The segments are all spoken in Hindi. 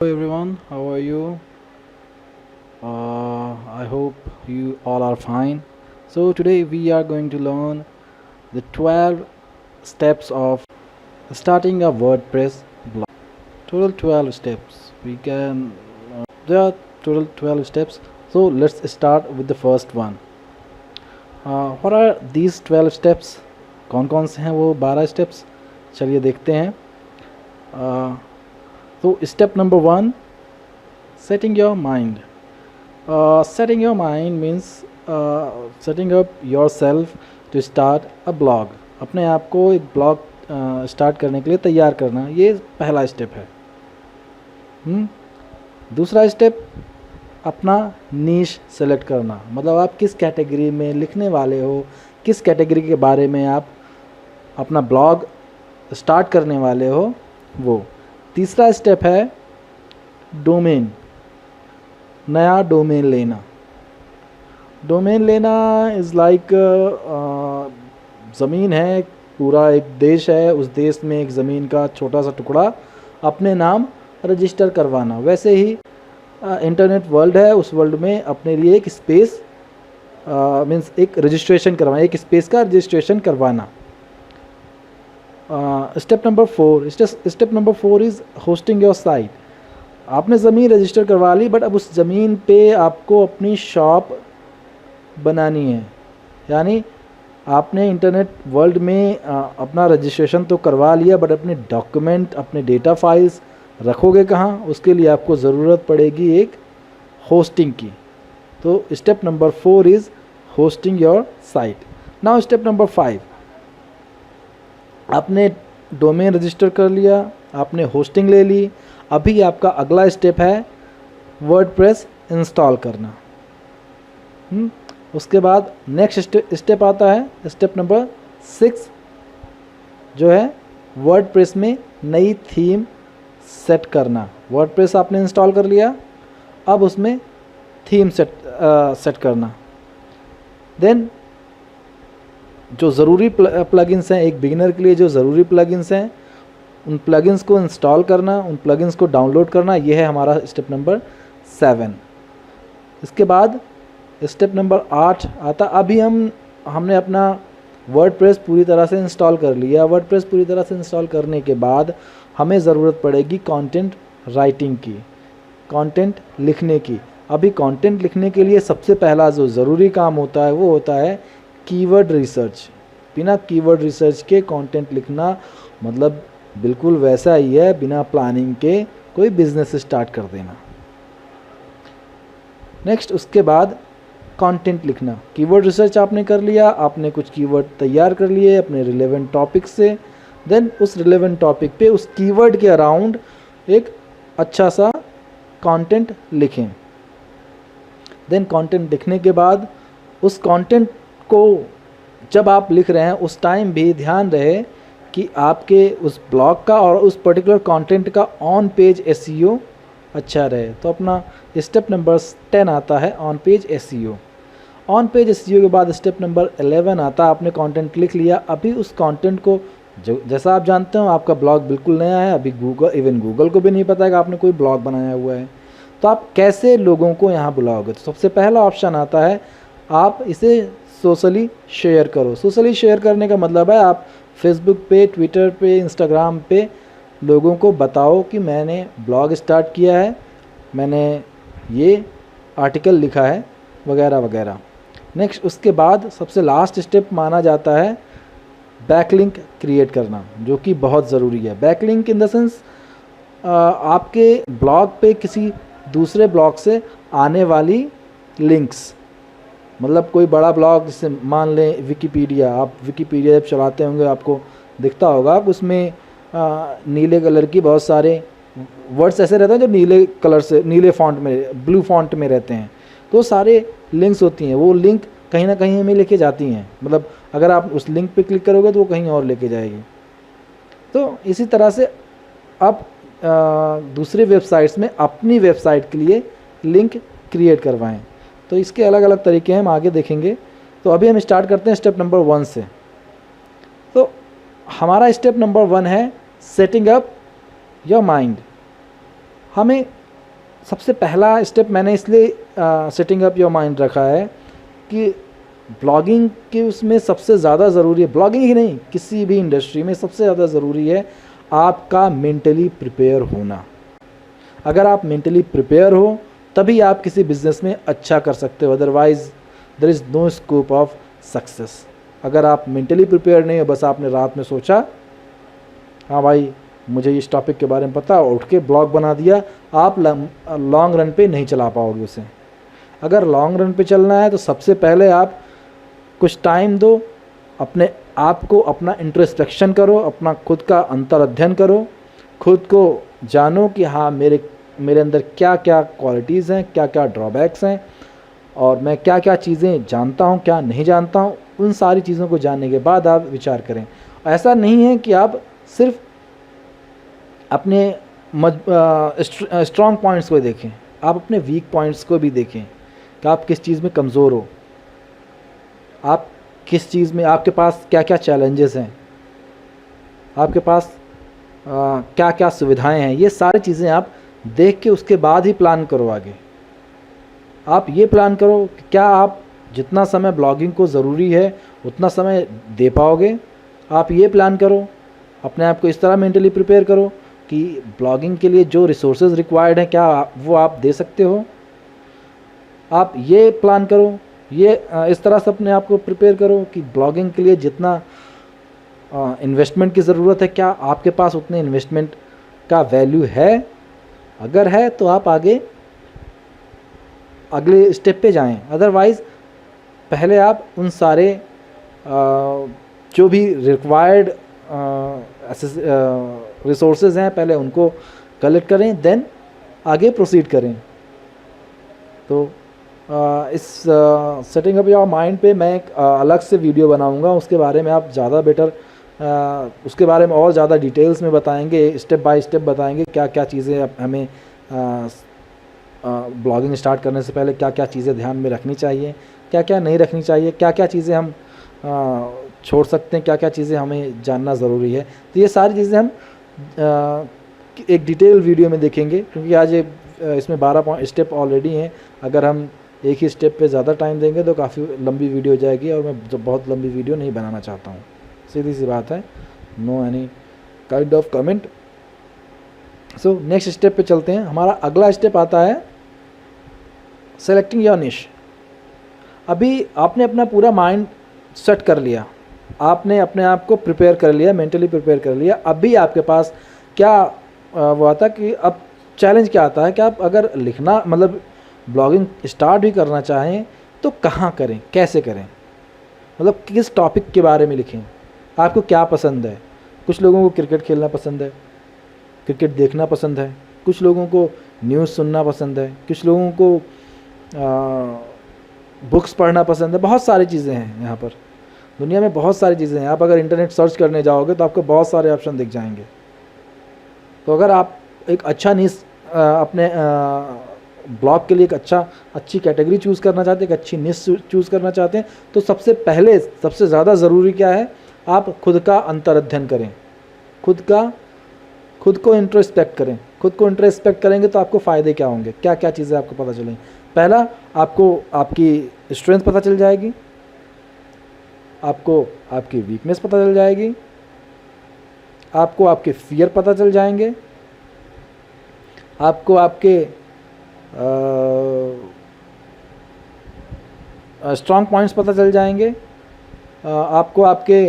Hello everyone, how are you? I hope you all are fine. So today we are going to learn the 12 steps of starting a WordPress blog. Total 12 steps. There are total 12 steps. So let's start with the first one. What are these 12 steps? कौन कौन से हैं वो 12 steps? चलिए देखते हैं. So step number 1, setting your mind. Setting your mind means setting up yourself to start a blog. अपने आप को एक ब्लॉग स्टार्ट करने के लिए तैयार करना, ये पहला स्टेप है. दूसरा स्टेप, अपना नीश सेलेक्ट करना, मतलब आप किस कैटेगरी में लिखने वाले हो, किस कैटेगरी के बारे में आप अपना ब्लॉग स्टार्ट करने वाले हो वो. तीसरा स्टेप है डोमेन, नया डोमेन लेना. डोमेन लेना इज़ लाइक ज़मीन है, पूरा एक देश है, उस देश में एक ज़मीन का छोटा सा टुकड़ा अपने नाम रजिस्टर करवाना. वैसे ही इंटरनेट वर्ल्ड है, उस वर्ल्ड में अपने लिए एक स्पेस मीन्स एक रजिस्ट्रेशन करवाना, एक स्पेस का रजिस्ट्रेशन करवाना. Step number 4 is hosting your site. आपने ज़मीन रजिस्टर करवा ली, बट अब उस ज़मीन पे आपको अपनी शॉप बनानी है. यानी आपने इंटरनेट वर्ल्ड में अपना रजिस्ट्रेशन तो करवा लिया, बट अपने डॉक्यूमेंट, अपने डेटा फाइल्स रखोगे कहाँ? उसके लिए आपको ज़रूरत पड़ेगी एक होस्टिंग की. तो step number 4 is hosting your site. Now step number 5, आपने डोमेन रजिस्टर कर लिया, आपने होस्टिंग ले ली. अभी आपका अगला स्टेप है वर्डप्रेस इंस्टॉल करना. उसके बाद नेक्स्ट स्टेप आता है स्टेप नंबर 6, जो है वर्डप्रेस में नई थीम सेट करना. वर्डप्रेस आपने इंस्टॉल कर लिया, अब उसमें थीम सेट करना. देन जो ज़रूरी प्लगइन्स हैं, एक बिगिनर के लिए जो ज़रूरी प्लगइन्स हैं, उन प्लगइन्स को इंस्टॉल करना, उन प्लगइन्स को डाउनलोड करना, ये है हमारा स्टेप नंबर 7. इसके बाद स्टेप नंबर 8 आता. अभी हमने अपना वर्डप्रेस पूरी तरह से इंस्टॉल कर लिया. वर्डप्रेस पूरी तरह से इंस्टॉल करने के बाद हमें ज़रूरत पड़ेगी कंटेंट राइटिंग की, कंटेंट लिखने की. अभी कंटेंट लिखने के लिए सबसे पहला जो ज़रूरी काम होता है वो होता है कीवर्ड रिसर्च. बिना कीवर्ड रिसर्च के कंटेंट लिखना मतलब बिल्कुल वैसा ही है बिना प्लानिंग के कोई बिजनेस स्टार्ट कर देना. नेक्स्ट उसके बाद कंटेंट लिखना. कीवर्ड रिसर्च आपने कर लिया, आपने कुछ कीवर्ड तैयार कर लिए अपने रिलेवेंट टॉपिक से. देन उस रिलेवेंट टॉपिक पे उस कीवर्ड के अराउंड एक अच्छा सा कंटेंट लिखें. देन कंटेंट लिखने के बाद उस कंटेंट को जब आप लिख रहे हैं उस टाइम भी ध्यान रहे कि आपके उस ब्लॉग का और उस पर्टिकुलर कंटेंट का ऑन पेज एसईओ अच्छा रहे. तो अपना स्टेप नंबर 10 आता है on page SEO. On page SEO के बाद स्टेप नंबर 11 आता है, आपने कंटेंट लिख लिया. अभी उस कंटेंट को जैसा आप जानते हो आपका ब्लॉग बिल्कुल नया है, अभी गूगल को भी नहीं पता है कि आपने कोई ब्लॉग बनाया हुआ है. तो आप कैसे लोगों को यहाँ बुलाओगे? तो सबसे पहला ऑप्शन आता है आप इसे सोशली शेयर करो. सोशली शेयर करने का मतलब है आप फेसबुक पे, ट्विटर पे, इंस्टाग्राम पे लोगों को बताओ कि मैंने ब्लॉग स्टार्ट किया है, मैंने ये आर्टिकल लिखा है, वगैरह वगैरह. नेक्स्ट उसके बाद सबसे लास्ट स्टेप माना जाता है बैकलिंक क्रिएट करना, जो कि बहुत ज़रूरी है. बैकलिंक इन द सेंस आपके ब्लॉग पे किसी दूसरे ब्लॉग से आने वाली लिंक्स, मतलब कोई बड़ा ब्लॉग जैसे मान लें विकिपीडिया. आप विकिपीडिया जब चलाते होंगे आपको दिखता होगा, आप उसमें नीले कलर की बहुत सारे वर्ड्स ऐसे रहते हैं जो नीले कलर से, नीले फॉन्ट में, ब्लू फॉन्ट में रहते हैं. तो सारे लिंक्स होती हैं, वो लिंक कहीं ना कहीं हमें लेके जाती हैं. मतलब अगर आप उस लिंक पे क्लिक करोगे तो वो कहीं और लेके जाएगी. तो इसी तरह से आप दूसरे वेबसाइट्स में अपनी वेबसाइट के लिए लिंक क्रिएट करवाएं. तो इसके अलग अलग तरीके हैं, हम आगे देखेंगे. तो अभी हम स्टार्ट करते हैं स्टेप नंबर 1 से. तो हमारा स्टेप नंबर 1 है सेटिंग अप योर माइंड. हमें सबसे पहला स्टेप मैंने इसलिए सेटिंग अप योर माइंड रखा है कि ब्लॉगिंग के उसमें सबसे ज़्यादा ज़रूरी है, ब्लॉगिंग ही नहीं किसी भी इंडस्ट्री में सबसे ज़्यादा ज़रूरी है आपका मेंटली प्रिपेयर होना। अगर आप मेंटली प्रिपेयर हो तभी आप किसी बिज़नेस में अच्छा कर सकते हो, otherwise there is no scope of success. अगर आप मेंटली प्रिपेयर नहीं हो, बस आपने रात में सोचा हाँ भाई मुझे इस टॉपिक के बारे में पता और उठ के ब्लॉग बना दिया, आप लॉन्ग रन पे नहीं चला पाओगे उसे। अगर लॉन्ग रन पे चलना है तो सबसे पहले आप कुछ टाइम दो, अपने आप को अपना इंट्रोस्पेक्शन करो, अपना खुद का अंतर अध्ययन करो, खुद को जानो कि हाँ मेरे अंदर क्या क्या क्वालिटीज़ हैं, क्या क्या ड्रॉबैक्स हैं और मैं क्या क्या चीज़ें जानता हूँ क्या नहीं जानता हूँ। उन सारी चीज़ों को जानने के बाद आप विचार करें। ऐसा नहीं है कि आप सिर्फ अपने स्ट्रॉन्ग पॉइंट्स को देखें, आप अपने वीक पॉइंट्स को भी देखें कि आप किस चीज़ में कमज़ोर हो, आप किस चीज़ में, आपके पास क्या क्या चैलेंजेस हैं, आपके पास क्या क्या सुविधाएं हैं। ये सारी चीज़ें आप देख के उसके बाद ही प्लान करो आगे। आप ये प्लान करो कि क्या आप जितना समय ब्लॉगिंग को ज़रूरी है उतना समय दे पाओगे। आप ये प्लान करो, अपने आप को इस तरह मेंटली प्रिपेयर करो कि ब्लॉगिंग के लिए जो रिसोर्सेज रिक्वायर्ड हैं क्या वो आप दे सकते हो। आप ये प्लान करो, ये इस तरह से अपने आप को प्रिपेयर करो कि ब्लॉगिंग के लिए जितना इन्वेस्टमेंट की ज़रूरत है क्या आपके पास उतने इन्वेस्टमेंट का वैल्यू है। अगर है तो आप आगे अगले स्टेप पे जाएं, अदरवाइज़ पहले आप उन सारे जो भी रिक्वायर्ड रिसोर्सेज हैं पहले उनको कलेक्ट करें, देन आगे प्रोसीड करें। तो इस सेटिंग अप योर माइंड पे मैं एक अलग से वीडियो बनाऊंगा, उसके बारे में आप ज़्यादा बेटर उसके बारे में और ज़्यादा डिटेल्स में बताएंगे, स्टेप बाय स्टेप बताएंगे क्या क्या चीज़ें हमें ब्लॉगिंग स्टार्ट करने से पहले क्या क्या चीज़ें ध्यान में रखनी चाहिए, क्या क्या नहीं रखनी चाहिए, क्या क्या चीज़ें हम छोड़ सकते हैं, क्या क्या चीज़ें हमें जानना ज़रूरी है। तो ये सारी चीज़ें हम एक डिटेल वीडियो में देखेंगे, क्योंकि आज ये इसमें 12 स्टेप ऑलरेडी हैं। अगर हम एक ही स्टेप पे ज़्यादा टाइम देंगे तो काफ़ी लंबी वीडियो हो जाएगी और मैं बहुत लंबी वीडियो नहीं बनाना चाहता हूँ। सीधी सी बात है, no any kind of comment. So next step पे चलते हैं। हमारा अगला स्टेप आता है सेलेक्टिंग योर निश। अभी आपने अपना पूरा माइंड सेट कर लिया, आपने अपने आप को प्रिपेयर कर लिया, मेंटली प्रिपेयर कर लिया। अभी आपके पास क्या वो आता है कि अब चैलेंज क्या आता है कि आप अगर लिखना मतलब ब्लॉगिंग स्टार्ट भी करना चाहें तो कहाँ करें, कैसे करें, मतलब किस टॉपिक के बारे में लिखें, आपको क्या पसंद है। कुछ लोगों को क्रिकेट खेलना पसंद है, क्रिकेट देखना पसंद है, कुछ लोगों को न्यूज़ सुनना पसंद है, कुछ लोगों को बुक्स पढ़ना पसंद है। बहुत सारी चीज़ें हैं यहाँ पर, दुनिया में बहुत सारी चीज़ें हैं। आप अगर इंटरनेट सर्च करने जाओगे तो आपको बहुत सारे ऑप्शन दिख जाएंगे। तो अगर आप एक अच्छा न्यूज़ अपने ब्लॉग के लिए एक अच्छी कैटेगरी चूज़ करना चाहते हैं, एक अच्छी निश चूज़ करना चाहते हैं, तो सबसे पहले सबसे ज़्यादा ज़रूरी क्या है, आप खुद का अंतर अध्ययन करें, खुद को इंट्रोस्पेक्ट करें। खुद को इंट्रोस्पेक्ट करेंगे तो आपको फ़ायदे क्या होंगे, क्या क्या चीज़ें आपको पता चलेंगी। पहला, आपको आपकी स्ट्रेंथ पता चल जाएगी, आपको आपकी वीकनेस पता चल जाएगी, आपको आपके फियर पता चल जाएंगे, आपको आपके स्ट्रॉन्ग पॉइंट्स पता चल जाएंगे, आपको आपके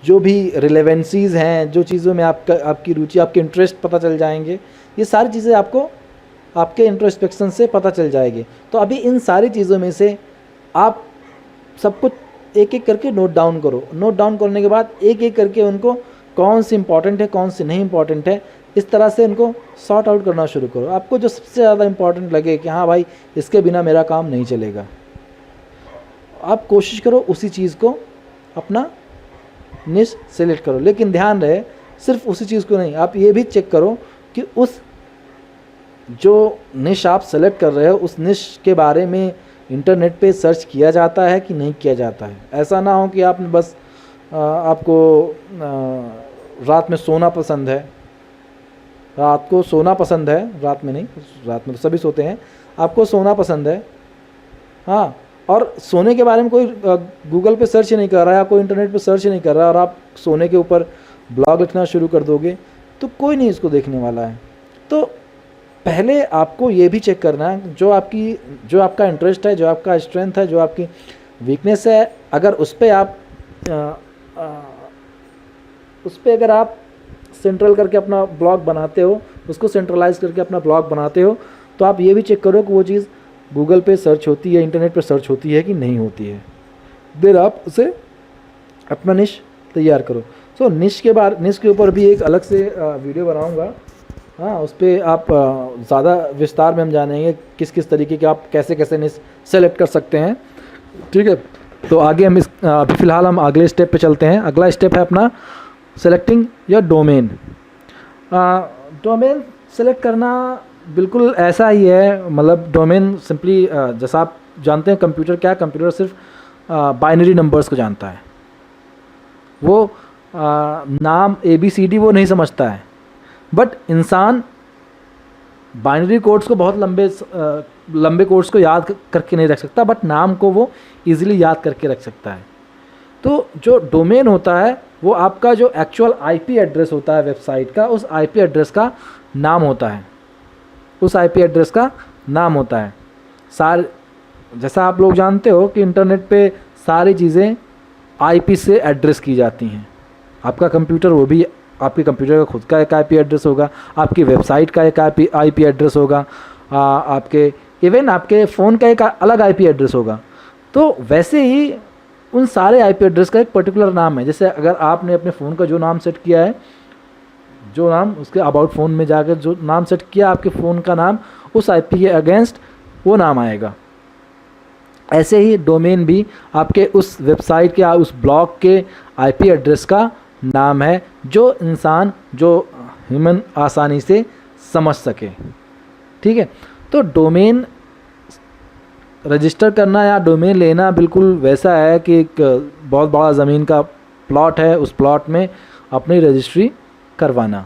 जो भी रिलेवेंसीज़ हैं, जो चीज़ों में आपकी रुचि, आपके इंटरेस्ट पता चल जाएंगे। ये सारी चीज़ें आपको आपके इंट्रोस्पेक्शन से पता चल जाएगी। तो अभी इन सारी चीज़ों में से आप सब कुछ एक एक करके नोट डाउन करो। नोट डाउन करने के बाद एक एक करके उनको कौन सी इंपॉर्टेंट है, कौन सी नहीं इंपॉर्टेंट है, इस तरह से उनको सॉर्ट आउट करना शुरू करो। आपको जो सबसे ज़्यादा इंपॉर्टेंट लगे कि हाँ भाई इसके बिना मेरा काम नहीं चलेगा, आप कोशिश करो उसी चीज़ को अपना निश सेलेक्ट करो। लेकिन ध्यान रहे, सिर्फ उसी चीज़ को नहीं, आप ये भी चेक करो कि उस जो निश आप सेलेक्ट कर रहे हो उस निश के बारे में इंटरनेट पे सर्च किया जाता है कि नहीं किया जाता है। ऐसा ना हो कि आपने बस आपको रात में सोना पसंद है रात को सोना पसंद है, रात में नहीं, रात में तो सभी सोते हैं, आपको सोना पसंद है, हाँ, और सोने के बारे में कोई गूगल पे सर्च नहीं कर रहा है या कोई इंटरनेट पे सर्च नहीं कर रहा है और आप सोने के ऊपर ब्लॉग लिखना शुरू कर दोगे तो कोई नहीं इसको देखने वाला है। तो पहले आपको ये भी चेक करना है जो आपका इंटरेस्ट है, जो आपका स्ट्रेंथ है, जो आपकी वीकनेस है, अगर उस पर अगर आप सेंट्रल करके अपना ब्लॉग बनाते हो, उसको सेंट्रलाइज करके अपना ब्लॉग बनाते हो, तो आप ये भी चेक करो कि वो चीज़ गूगल पे सर्च होती है, इंटरनेट पे सर्च होती है कि नहीं होती है। फिर आप उसे अपना निश तैयार करो। सो निश के ऊपर भी एक अलग से वीडियो बनाऊंगा, हाँ, उस पर आप ज़्यादा विस्तार में हम जानेंगे किस किस तरीके के आप कैसे कैसे निश सेलेक्ट कर सकते हैं, ठीक है। तो आगे हम अभी फ़िलहाल हम अगले स्टेप पे चलते हैं। अगला स्टेप है अपना सेलेक्टिंग या डोमेन। डोमेन सेलेक्ट करना बिल्कुल ऐसा ही है, मतलब डोमेन सिंपली जैसा आप जानते हैं कंप्यूटर क्या है, कंप्यूटर सिर्फ बाइनरी नंबर्स को जानता है, वो नाम ABCD वो नहीं समझता है। बट इंसान बाइनरी कोड्स को बहुत लंबे कोड्स को याद करके नहीं रख सकता, बट नाम को वो इजीली याद करके रख सकता है। तो जो डोमेन होता है वो आपका जो एक्चुअल IP एड्रेस होता है वेबसाइट का, उस IP एड्रेस का नाम होता है, उस IP एड्रेस का नाम होता है। जैसा आप लोग जानते हो कि इंटरनेट पे सारी चीज़ें IP से एड्रेस की जाती हैं। आपका कंप्यूटर, वो भी आपके कंप्यूटर का खुद का एक IP एड्रेस होगा, आपकी वेबसाइट का एक IP एड्रेस होगा, इवन आपके फ़ोन का एक अलग IP एड्रेस होगा। तो वैसे ही उन सारे IP एड्रेस का एक पर्टिकुलर नाम है। जैसे अगर आपने अपने फ़ोन का जो नाम सेट किया है, जो नाम उसके अबाउट फ़ोन में जाकर जो नाम सेट किया आपके फ़ोन का नाम, उस IP के अगेंस्ट वो नाम आएगा। ऐसे ही डोमेन भी आपके उस वेबसाइट के, उस ब्लॉग के IP एड्रेस का नाम है, जो इंसान, जो ह्यूमन आसानी से समझ सके, ठीक है। तो डोमेन रजिस्टर करना या डोमेन लेना बिल्कुल वैसा है कि एक बहुत बड़ा ज़मीन का प्लॉट है, उस प्लॉट में अपनी रजिस्ट्री करवाना।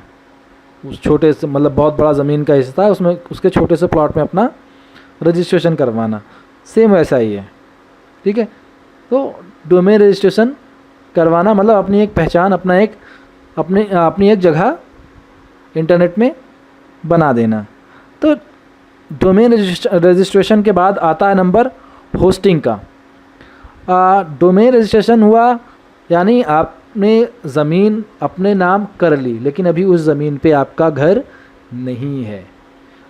उस छोटे से, मतलब बहुत बड़ा ज़मीन का हिस्सा है, उसमें उसके छोटे से प्लॉट में अपना रजिस्ट्रेशन करवाना, सेम वैसा ही है, ठीक है। तो डोमेन रजिस्ट्रेशन करवाना मतलब अपनी एक पहचान, अपनी एक जगह इंटरनेट में बना देना। तो डोमेन रजिस्ट्रेशन के बाद आता है नंबर होस्टिंग का। डोमेन रजिस्ट्रेशन हुआ यानी आपने ज़मीन अपने नाम कर ली, लेकिन अभी उस ज़मीन पे आपका घर नहीं है।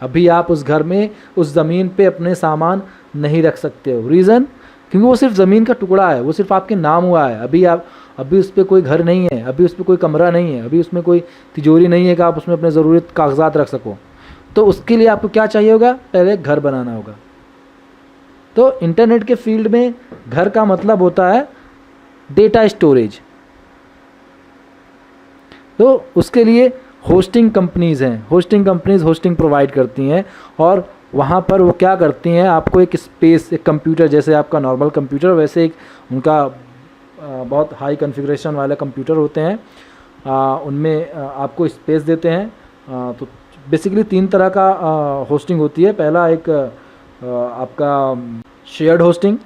अभी आप उस घर में, उस ज़मीन पे अपने सामान नहीं रख सकते हो। रीज़न, क्योंकि वो सिर्फ ज़मीन का टुकड़ा है, वो सिर्फ आपके नाम हुआ है। अभी उस पर कोई घर नहीं है, अभी उस पर कोई कमरा नहीं है, अभी उसमें कोई तिजोरी नहीं है कि आप उसमें अपने ज़रूरत कागजात रख सको। तो उसके लिए आपको क्या चाहिए होगा, पहले घर बनाना होगा। तो इंटरनेट के फील्ड में घर का मतलब होता है डेटा स्टोरेज। तो उसके लिए होस्टिंग कंपनीज़ हैं, होस्टिंग कंपनीज़ होस्टिंग प्रोवाइड करती हैं, और वहाँ पर वो क्या करती हैं, आपको एक स्पेस, एक कंप्यूटर, जैसे आपका नॉर्मल कंप्यूटर, वैसे एक उनका बहुत हाई कॉन्फ़िगरेशन वाले कंप्यूटर होते हैं, उनमें आपको स्पेस देते हैं। तो बेसिकली 3 तरह का होस्टिंग होती है। पहला एक आपका शेयर्ड होस्टिंग,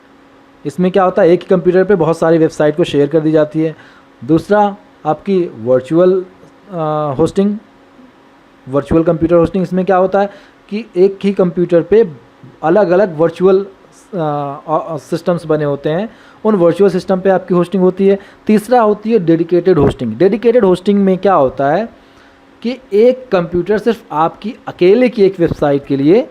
इसमें क्या होता है, एक ही कंप्यूटर पे बहुत सारी वेबसाइट को शेयर कर दी जाती है। दूसरा आपकी virtual hosting, virtual computer hosting, इसमें क्या होता है कि एक ही कंप्यूटर पे अलग अलग वर्चुअल सिस्टम्स बने होते हैं, उन वर्चुअल सिस्टम पे आपकी होस्टिंग होती है। तीसरा होती है डेडिकेटेड होस्टिंग। डेडिकेटेड होस्टिंग में क्या होता है कि एक कंप्यूटर सिर्फ आपकी अकेले की एक वेबसाइट के लिए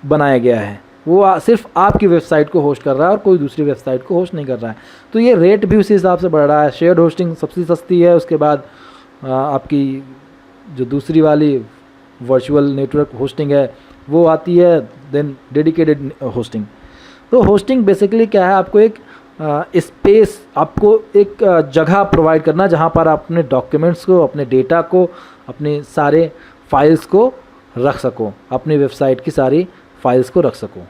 बनाया गया है, वो सिर्फ आपकी वेबसाइट को होस्ट कर रहा है और कोई दूसरी वेबसाइट को होस्ट नहीं कर रहा है। तो ये रेट भी उसी हिसाब से बढ़ रहा है। शेयर्ड होस्टिंग सबसे सस्ती है, उसके बाद आपकी जो दूसरी वाली वर्चुअल नेटवर्क होस्टिंग है वो आती है, देन डेडिकेटेड होस्टिंग। तो होस्टिंग बेसिकली क्या है, आपको एक स्पेस, आपको एक जगह प्रोवाइड करना जहाँ पर आप अपने डॉक्यूमेंट्स को, अपने डेटा को, अपने सारे फाइल्स को रख सको, अपनी वेबसाइट की सारी फाइल्स को रख सको।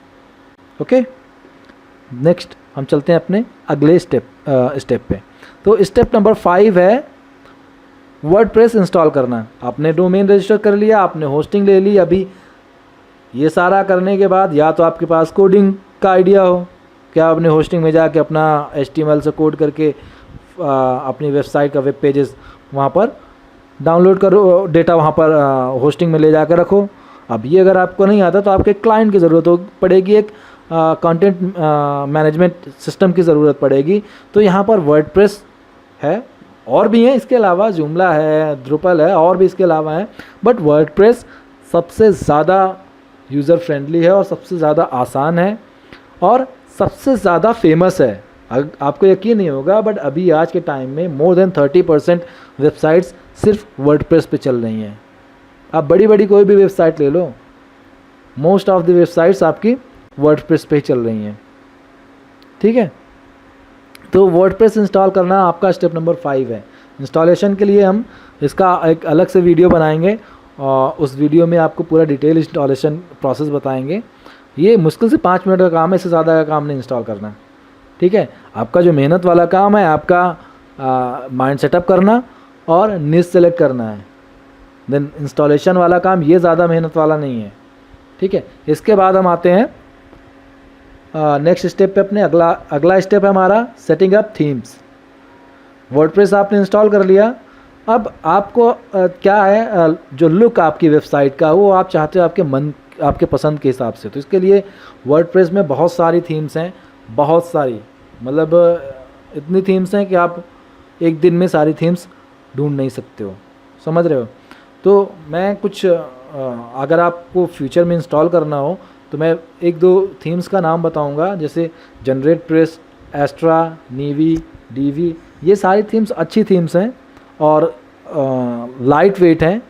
ओके, नेक्स्ट हम चलते हैं अपने अगले स्टेप पे। तो स्टेप नंबर 5 है वर्डप्रेस इंस्टॉल करना। आपने डोमेन रजिस्टर कर लिया, आपने होस्टिंग ले ली। अभी ये सारा करने के बाद या तो आपके पास कोडिंग का आइडिया हो, क्या आपने होस्टिंग में जाके अपना HTML से कोड करके अपनी वेबसाइट का वेब पेजेस वहाँ पर डाउनलोड करो, डेटा वहाँ पर होस्टिंग में ले जाकर रखो। अब ये अगर आपको नहीं आता तो आपके क्लाइंट की ज़रूरत पड़ेगी, एक कंटेंट मैनेजमेंट सिस्टम की ज़रूरत पड़ेगी। तो यहाँ पर वर्डप्रेस है, और भी हैं इसके अलावा, जुमला है, ड्रुपल है, और भी इसके अलावा है, बट वर्डप्रेस सबसे ज़्यादा यूज़र फ्रेंडली है और सबसे ज़्यादा आसान है और सबसे ज़्यादा फेमस है। आपको यकीन नहीं होगा बट अभी आज के टाइम में मोर देन 30% वेबसाइट्स सिर्फ वर्डप्रेस पे चल रही हैं। आप बड़ी बड़ी कोई भी वेबसाइट ले लो, मोस्ट ऑफ द वेबसाइट्स आपकी वर्डप्रेस पे ही चल रही हैं। ठीक है, तो वर्डप्रेस इंस्टॉल करना आपका स्टेप नंबर 5 है। इंस्टॉलेशन के लिए हम इसका एक अलग से वीडियो बनाएंगे और उस वीडियो में आपको पूरा डिटेल इंस्टॉलेशन प्रोसेस बताएंगे। ये मुश्किल से 5 मिनट का काम है, इससे ज़्यादा का काम नहीं इंस्टॉल करना। ठीक है, आपका जो मेहनत वाला काम है, आपका माइंड सेटअप करना और निश सेलेक्ट करना है। देन इंस्टॉलेशन वाला काम ये ज़्यादा मेहनत वाला नहीं है। ठीक है, इसके बाद हम आते हैं नेक्स्ट स्टेप पे। अपने अगला स्टेप है हमारा सेटिंग अप थीम्स। वर्डप्रेस आपने इंस्टॉल कर लिया, अब आपको क्या है जो लुक आपकी वेबसाइट का वो आप चाहते हो आपके पसंद के हिसाब से। तो इसके लिए वर्डप्रेस में बहुत सारी थीम्स हैं, बहुत सारी, मतलब इतनी थीम्स हैं कि आप एक दिन में सारी थीम्स ढूंढ नहीं सकते हो, समझ रहे हो। तो मैं कुछ अगर आपको फ्यूचर में इंस्टॉल करना हो तो मैं 1-2 थीम्स का नाम बताऊंगा, जैसे जनरेट प्रेस, एस्ट्रा, नीवी, डीवी। ये सारी थीम्स अच्छी थीम्स हैं और लाइट वेट हैं।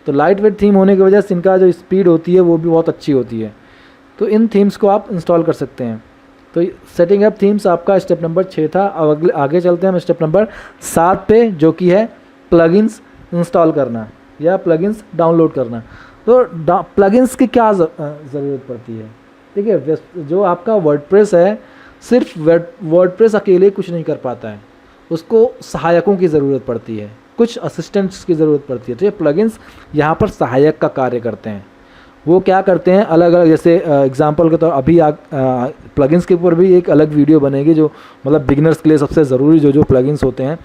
तो लाइट वेट थीम होने की वजह से इनका जो स्पीड होती है वो भी बहुत अच्छी होती है। तो इन थीम्स को आप इंस्टॉल कर सकते हैं। तो सेटिंग अप थीम्स आपका स्टेप नंबर 6 था। अब आगे चलते हैं हम स्टेप नंबर 7 पे, जो कि है प्लगइन्स इंस्टॉल करना या प्लगइन्स डाउनलोड करना। तो प्लगइन्स की क्या ज़रूरत पड़ती है? ठीक है, जो आपका वर्डप्रेस है, सिर्फ वर्डप्रेस अकेले कुछ नहीं कर पाता है, उसको सहायकों की ज़रूरत पड़ती है, कुछ असिस्टेंट्स की ज़रूरत पड़ती है। तो ये प्लगइन्स यहाँ पर सहायक का कार्य करते हैं। वो क्या करते हैं अलग अलग, जैसे एग्जांपल के तौर अभी प्लगइन्स के ऊपर भी एक अलग वीडियो बनेगी, जो मतलब बिगिनर्स के लिए सबसे ज़रूरी जो प्लगइन्स होते हैं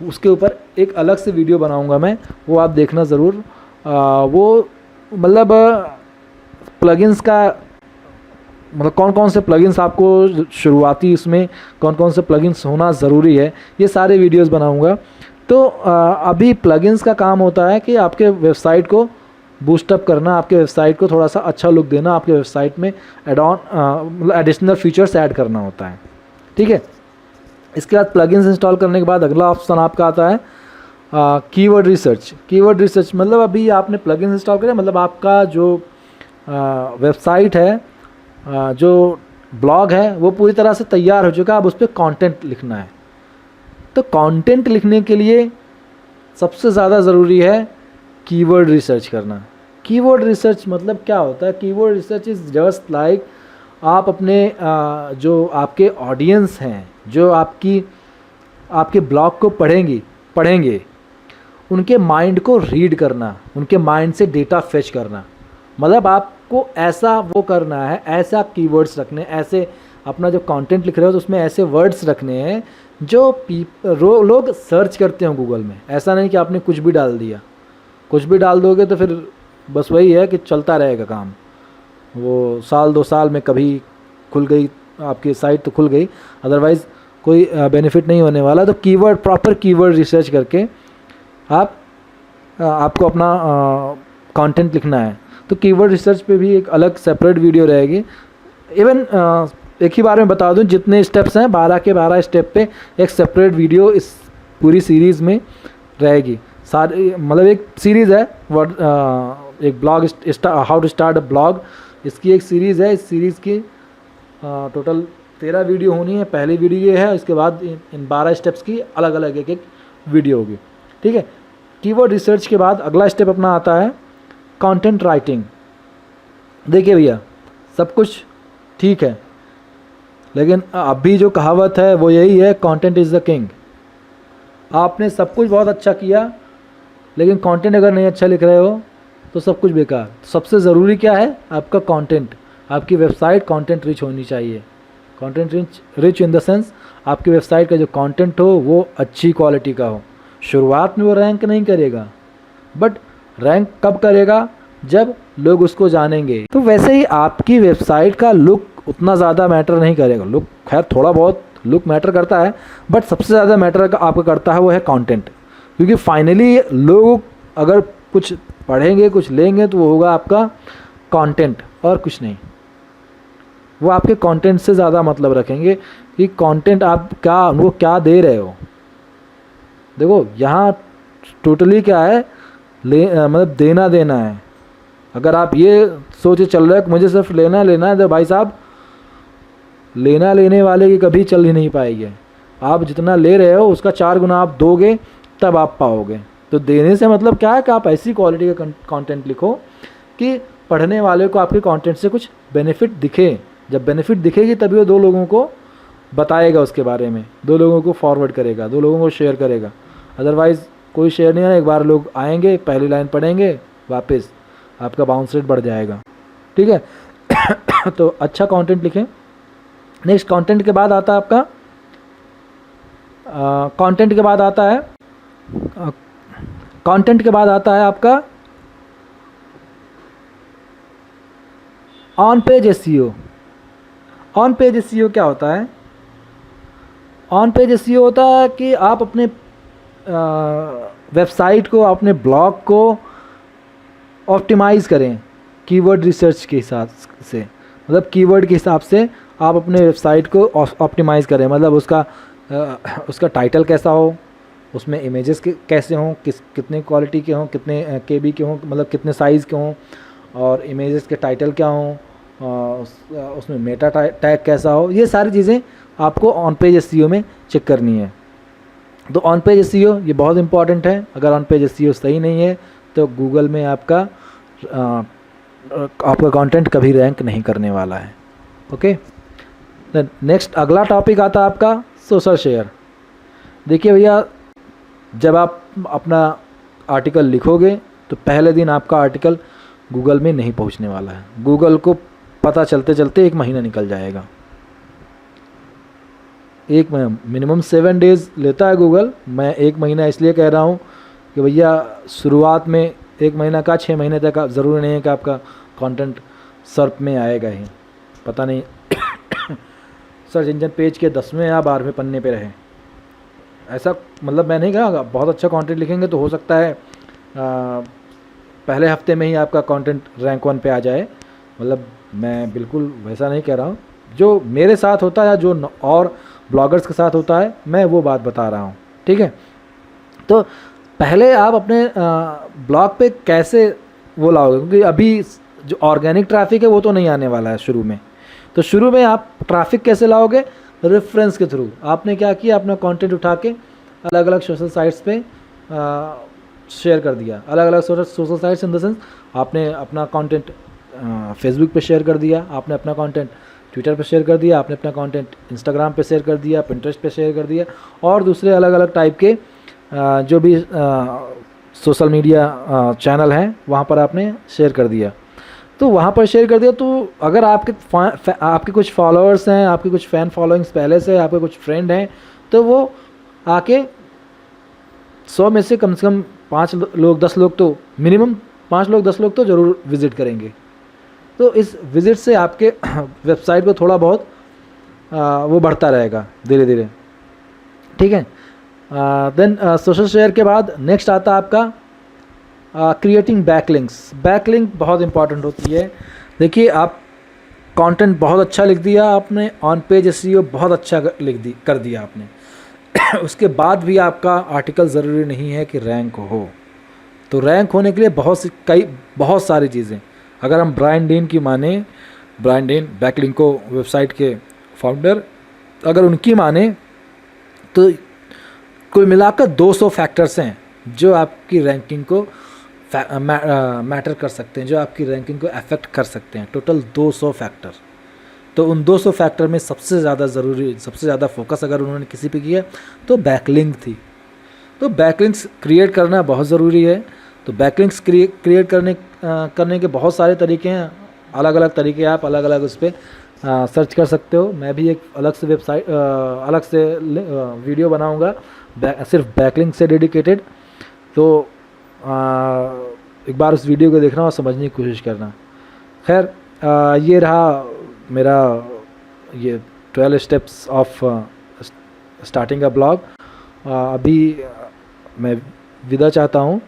उसके ऊपर एक अलग से वीडियो बनाऊंगा मैं, वो आप देखना ज़रूर। वो मतलब प्लगइन्स का मतलब कौन कौन से प्लगइन्स आपको शुरुआती इसमें कौन कौन से प्लगइन्स होना ज़रूरी है, ये सारे वीडियोस बनाऊंगा। तो अभी प्लगइन्स का काम होता है कि आपके वेबसाइट को बूस्टअप करना, आपके वेबसाइट को थोड़ा सा अच्छा लुक देना, आपके वेबसाइट में मतलब एडिशनल फीचर्स ऐड करना होता है। ठीक है, इसके बाद प्लगइन्स इंस्टॉल करने के बाद अगला ऑप्शन आपका आता है कीवर्ड रिसर्च। कीवर्ड रिसर्च मतलब अभी आपने प्लगइन्स इंस्टॉल किया, मतलब आपका जो वेबसाइट है, जो ब्लॉग है, वो पूरी तरह से तैयार हो चुका है। अब उस पर कॉन्टेंट लिखना है। तो कंटेंट लिखने के लिए सबसे ज़्यादा ज़रूरी है कीवर्ड रिसर्च करना। कीवर्ड रिसर्च मतलब क्या होता है? Keyword research is just like आप अपने जो आपके ऑडियंस हैं, जो आपके ब्लॉग को पढ़ेंगे, उनके माइंड को रीड करना, उनके माइंड से डेटा फेच करना। मतलब आपको ऐसा वो करना है, ऐसा कीवर्ड्स रखने, ऐसे अपना जो कंटेंट लिख रहे हो तो उसमें ऐसे वर्ड्स रखने हैं जो लोग सर्च करते हो गूगल में। ऐसा नहीं कि आपने कुछ भी डाल दिया, कुछ भी डाल दोगे तो फिर बस वही है कि चलता रहेगा काम, वो साल 2 साल में कभी खुल गई आपकी साइट तो खुल गई, अदरवाइज़ कोई बेनिफिट नहीं होने वाला। तो कीवर्ड, प्रॉपर कीवर्ड रिसर्च करके आपको अपना कंटेंट लिखना है। तो कीवर्ड रिसर्च पे भी एक अलग सेपरेट वीडियो रहेगी। इवन एक ही बार में बता दूं, जितने स्टेप्स हैं 12 के 12 स्टेप पे एक सेपरेट वीडियो इस पूरी सीरीज़ में रहेगी। सारे मतलब एक सीरीज़ है, एक blog how to start a blog, इसकी एक सीरीज़ है। इस सीरीज़ की टोटल 13 वीडियो होनी है। पहली वीडियो ये है, इसके बाद इन 12 स्टेप्स की अलग अलग एक वीडियो होगी। ठीक है, कीवर्ड रिसर्च के बाद अगला स्टेप अपना आता है कंटेंट राइटिंग। देखिए भैया, सब कुछ ठीक है, लेकिन अभी जो कहावत है वो यही है, कंटेंट इज़ द किंग। आपने सब कुछ बहुत अच्छा किया, लेकिन कंटेंट अगर नहीं अच्छा लिख रहे हो तो सब कुछ बेकार। सबसे ज़रूरी क्या है? आपका कंटेंट, आपकी वेबसाइट कंटेंट रिच होनी चाहिए। Content rich in the sense आपकी वेबसाइट का जो कंटेंट हो वो अच्छी क्वालिटी का हो। शुरुआत में वो रैंक नहीं करेगा, बट रैंक कब करेगा? जब लोग उसको जानेंगे। तो वैसे ही आपकी वेबसाइट का लुक उतना ज़्यादा मैटर नहीं करेगा। लुक खैर थोड़ा बहुत लुक मैटर करता है, बट सबसे ज़्यादा मैटर आपका करता है वो है कंटेंट। क्योंकि फाइनली लोग अगर कुछ पढ़ेंगे, कुछ लेंगे, तो वो होगा आपका कंटेंट और कुछ नहीं। वो आपके कंटेंट से ज़्यादा मतलब रखेंगे कि कंटेंट आप क्या उनको क्या दे रहे हो। देखो यहाँ टोटली क्या है, मतलब देना देना है। अगर आप ये सोचे चल रहे हो कि मुझे सिर्फ लेना लेना है, तो भाई साहब लेना लेने वाले की कभी चल ही नहीं पाएगी। आप जितना ले रहे हो उसका 4 गुना आप दोगे तब आप पाओगे। तो देने से मतलब क्या है कि आप ऐसी क्वालिटी का कंटेंट लिखो कि पढ़ने वाले को आपके कंटेंट से कुछ बेनिफिट दिखे। जब बेनिफिट दिखेगी तभी वो 2 लोगों को बताएगा उसके बारे में, 2 लोगों को फॉरवर्ड करेगा, 2 लोगों को शेयर करेगा। अदरवाइज़ कोई शेयर नहीं है। एक बार लोग आएंगे, पहली लाइन पढ़ेंगे, वापस आपका बाउंस रेट बढ़ जाएगा। ठीक है। तो अच्छा कंटेंट लिखें। नेक्स्ट कंटेंट के बाद आता है आपका कंटेंट के बाद आता है कंटेंट के बाद आता है आपका on page SEO. On page SEO क्या होता है? ऑन पेज एसईओ होता है कि आप अपने वेबसाइट को, अपने ब्लॉग को ऑप्टिमाइज़ करें कीवर्ड रिसर्च के हिसाब से। मतलब कीवर्ड के हिसाब से आप अपने वेबसाइट को ऑप्टिमाइज़ करें। मतलब उसका टाइटल कैसा हो, उसमें इमेजेस कैसे हों, कितने क्वालिटी के हों, कितने केबी के हों, मतलब कितने साइज़ के हों, और इमेजेस के टाइटल क्या हों, उसमें मेटा टैग कैसा हो। ये सारी चीज़ें आपको ऑन पेज एसईओ में चेक करनी है। तो ऑन पेज एसईओ ये बहुत इंपॉर्टेंट है। अगर ऑन पेज एसईओ सही नहीं है तो गूगल में आपका कंटेंट कभी रैंक नहीं करने वाला है। ओके, देन नेक्स्ट अगला टॉपिक आता है आपका सोशल शेयर। देखिए भैया, जब आप अपना आर्टिकल लिखोगे तो पहले दिन आपका आर्टिकल गूगल में नहीं पहुंचने वाला है। गूगल को पता चलते चलते 1 महीना निकल जाएगा। एक मिनिमम 7 डेज़ लेता है गूगल। मैं 1 महीना इसलिए कह रहा हूँ कि भैया शुरुआत में 1 महीना का 6 महीने तक ज़रूरी नहीं है कि आपका कंटेंट सर्च में आएगा ही। पता नहीं सर्च इंजन पेज के 10वें या 12वें पन्ने पे रहे, ऐसा मतलब मैं नहीं कहा। बहुत अच्छा कंटेंट लिखेंगे तो हो सकता है पहले हफ्ते में ही आपका कंटेंट रैंक 1 पे आ जाए। मतलब मैं बिल्कुल वैसा नहीं कह रहा हूँ। जो मेरे साथ होता है या जो और ब्लॉगर्स के साथ होता है, मैं वो बात बता रहा हूँ। ठीक है, तो पहले आप अपने ब्लॉग पे कैसे वो लाओगे, क्योंकि अभी जो ऑर्गेनिक ट्रैफिक है वो तो नहीं आने वाला है शुरू में। तो शुरू में आप ट्रैफिक कैसे लाओगे? रेफरेंस के थ्रू। आपने क्या किया, अपना कंटेंट उठा के अलग अलग सोशल साइट्स पे शेयर कर दिया। अलग अलग social sites in the sense आपने अपना कंटेंट फेसबुक पे शेयर कर दिया, आपने अपना कंटेंट ट्विटर पे शेयर कर दिया, आपने अपना कंटेंट इंस्टाग्राम पे शेयर कर दिया, पिंटरेस्ट पे शेयर कर दिया, और दूसरे अलग अलग टाइप के जो भी सोशल मीडिया चैनल हैं वहाँ पर आपने शेयर कर दिया। तो वहाँ पर शेयर कर दिया तो अगर आपके कुछ फॉलोअर्स हैं, आपके कुछ फ़ैन फॉलोइंग्स पहले से, आपके कुछ फ्रेंड हैं, तो वो आके 100 में से कम 5 लोग 10 लोग तो मिनिमम 5 लोग 10 लोग तो ज़रूर विज़िट करेंगे। तो इस विज़िट से आपके वेबसाइट को थोड़ा बहुत वो बढ़ता रहेगा धीरे धीरे। ठीक है, देन सोशल शेयर के बाद नेक्स्ट आता है आपका क्रिएटिंग बैकलिंक्स। बैकलिंक बहुत इंपॉर्टेंट होती है। देखिए, आप कंटेंट बहुत अच्छा लिख दिया आपने, ऑन पेज एसईओ बहुत अच्छा कर दिया आपने उसके बाद भी आपका आर्टिकल ज़रूरी नहीं है कि रैंक हो। तो रैंक होने के लिए बहुत सारी चीज़ें, अगर हम ब्रायन डीन की माने, ब्रायन डीन बैकलिंको वेबसाइट के फाउंडर, अगर उनकी माने तो कुल मिलाकर 200 फैक्टर्स हैं जो आपकी रैंकिंग को मैटर कर सकते हैं, जो आपकी रैंकिंग को अफेक्ट कर सकते हैं। Total 200 factor. तो उन 200 फैक्टर में सबसे ज़्यादा ज़रूरी, सबसे ज़्यादा फोकस अगर उन्होंने किसी पे किया तो बैकलिंक थी। तो बैकलिंक्स क्रिएट करना बहुत ज़रूरी है। तो बैकलिंक्स क्रिएट करने के बहुत सारे तरीके हैं, अलग अलग तरीके आप अलग अलग उस पर सर्च कर सकते हो। मैं भी एक अलग से वेबसाइट अलग से वीडियो बनाऊंगा सिर्फ बैकलिंक से डेडिकेटेड। तो एक बार उस वीडियो को देखना और समझने की कोशिश करना। खैर ये रहा मेरा ये 12 steps of starting a blog. अभी मैं विदा चाहता हूँ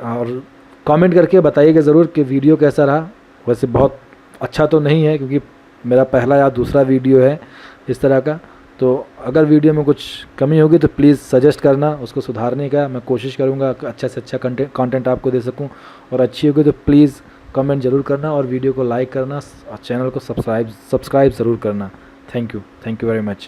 और कमेंट करके बताइएगा ज़रूर कि वीडियो कैसा रहा। वैसे बहुत अच्छा तो नहीं है क्योंकि मेरा पहला या दूसरा वीडियो है इस तरह का। तो अगर वीडियो में कुछ कमी होगी तो प्लीज़ सजेस्ट करना, उसको सुधारने का मैं कोशिश करूँगा, अच्छा से अच्छा कंटेंट आपको दे सकूँ। और अच्छी होगी तो प्लीज़ कमेंट ज़रूर करना और वीडियो को लाइक करना और चैनल को सब्सक्राइब ज़रूर करना। Thank you very much.